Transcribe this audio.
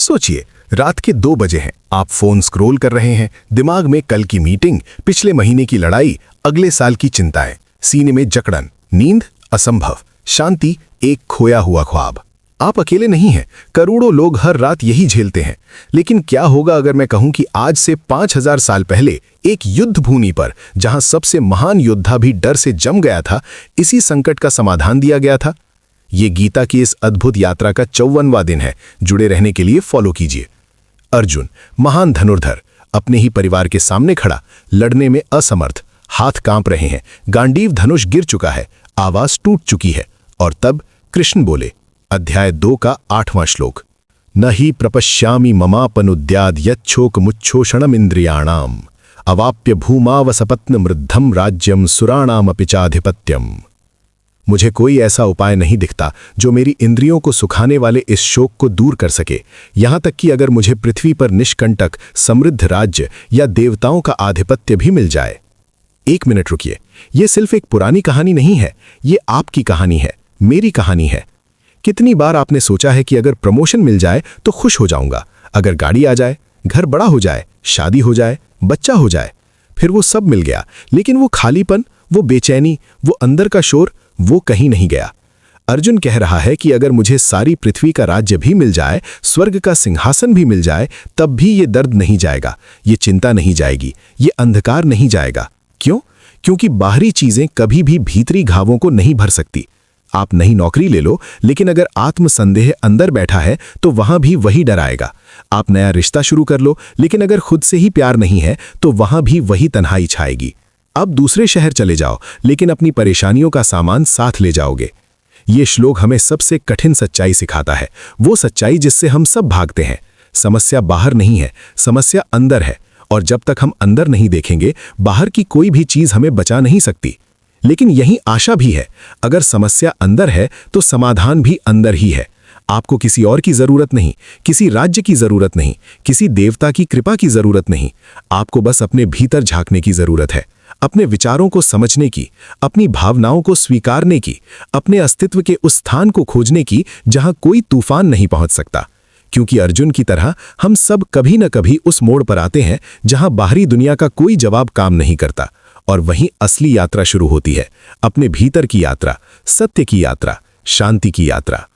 सोचिए, रात के 2 बजे हैं, आप फोन स्क्रॉल कर रहे हैं, दिमाग में कल की मीटिंग, पिछले महीने की लड़ाई, अगले साल की चिंताएं, सीने में जकड़न, नींद असंभव, शांति एक खोया हुआ ख्वाब। आप अकेले नहीं हैं, करोड़ों लोग हर रात यही झेलते हैं। लेकिन क्या होगा अगर मैं कहूं कि आज से 5000 साल पहले एक युद्ध भूमि पर, जहां सबसे महान योद्धा भी डर से जम गया था, इसी संकट का समाधान दिया गया था। ये गीता की इस अद्भुत यात्रा का 54वां दिन है। जुड़े रहने के लिए फॉलो कीजिए। अर्जुन, महान धनुर्धर, अपने ही परिवार के सामने खड़ा, लड़ने में असमर्थ, हाथ कांप रहे हैं, गांडीव धनुष गिर चुका है, आवाज टूट चुकी है। और तब कृष्ण बोले, अध्याय 2 का 8वां श्लोक, न ही प्रपश्यामि ममापनुद्याद यच्छोक मुच्छोषणम इंद्रियाणाम अवाप्य भूमावसपत्न मृद्धम राज्यम सुराणामपि चाधिपत्यम। मुझे कोई ऐसा उपाय नहीं दिखता जो मेरी इंद्रियों को सुखाने वाले इस शोक को दूर कर सके। यहां तक कि अगर मुझे पृथ्वी पर निष्कंटक समृद्ध राज्य या देवताओं का आधिपत्य भी मिल जाए। 1 मिनट रुकिए, यह सिर्फ एक पुरानी कहानी नहीं है, ये आपकी कहानी है, मेरी कहानी है। कितनी बार आपने सोचा है कि अगर प्रमोशन मिल जाए तो खुश हो जाऊंगा, अगर गाड़ी आ जाए, घर बड़ा हो जाए, शादी हो जाए, बच्चा हो जाए। फिर वो सब मिल गया, लेकिन वो खालीपन, वो बेचैनी, वो अंदर का शोर, वो कहीं नहीं गया। अर्जुन कह रहा है कि अगर मुझे सारी पृथ्वी का राज्य भी मिल जाए, स्वर्ग का सिंहासन भी मिल जाए, तब भी ये दर्द नहीं जाएगा, ये चिंता नहीं जाएगी, ये अंधकार नहीं जाएगा। क्यों? क्योंकि बाहरी चीजें कभी भी भीतरी घावों को नहीं भर सकती। आप नई नौकरी ले लो, लेकिन अगर आत्मसंदेह अंदर बैठा है तो वहां भी वही डर आएगा। आप नया रिश्ता शुरू कर लो, लेकिन अगर खुद से ही प्यार नहीं है तो वहां भी वही तन्हाई छाएगी। अब दूसरे शहर चले जाओ, लेकिन अपनी परेशानियों का सामान साथ ले जाओगे। ये श्लोक हमें सबसे कठिन सच्चाई सिखाता है, वो सच्चाई जिससे हम सब भागते हैं। समस्या बाहर नहीं है, समस्या अंदर है, और जब तक हम अंदर नहीं देखेंगे, बाहर की कोई भी चीज हमें बचा नहीं सकती। लेकिन यही आशा भी है, अगर समस्या अंदर है तो समाधान भी अंदर ही है। आपको किसी और की जरूरत नहीं, किसी राज्य की जरूरत नहीं, किसी देवता की कृपा की जरूरत नहीं। आपको बस अपने भीतर झांकने की जरूरत है, अपने विचारों को समझने की, अपनी भावनाओं को स्वीकारने की, अपने अस्तित्व के उस स्थान को खोजने की जहां कोई तूफान नहीं पहुंच सकता। क्योंकि अर्जुन की तरह हम सब कभी न कभी उस मोड़ पर आते हैं जहां बाहरी दुनिया का कोई जवाब काम नहीं करता, और वहीं असली यात्रा शुरू होती है, अपने भीतर की यात्रा, सत्य की यात्रा, शांति की यात्रा।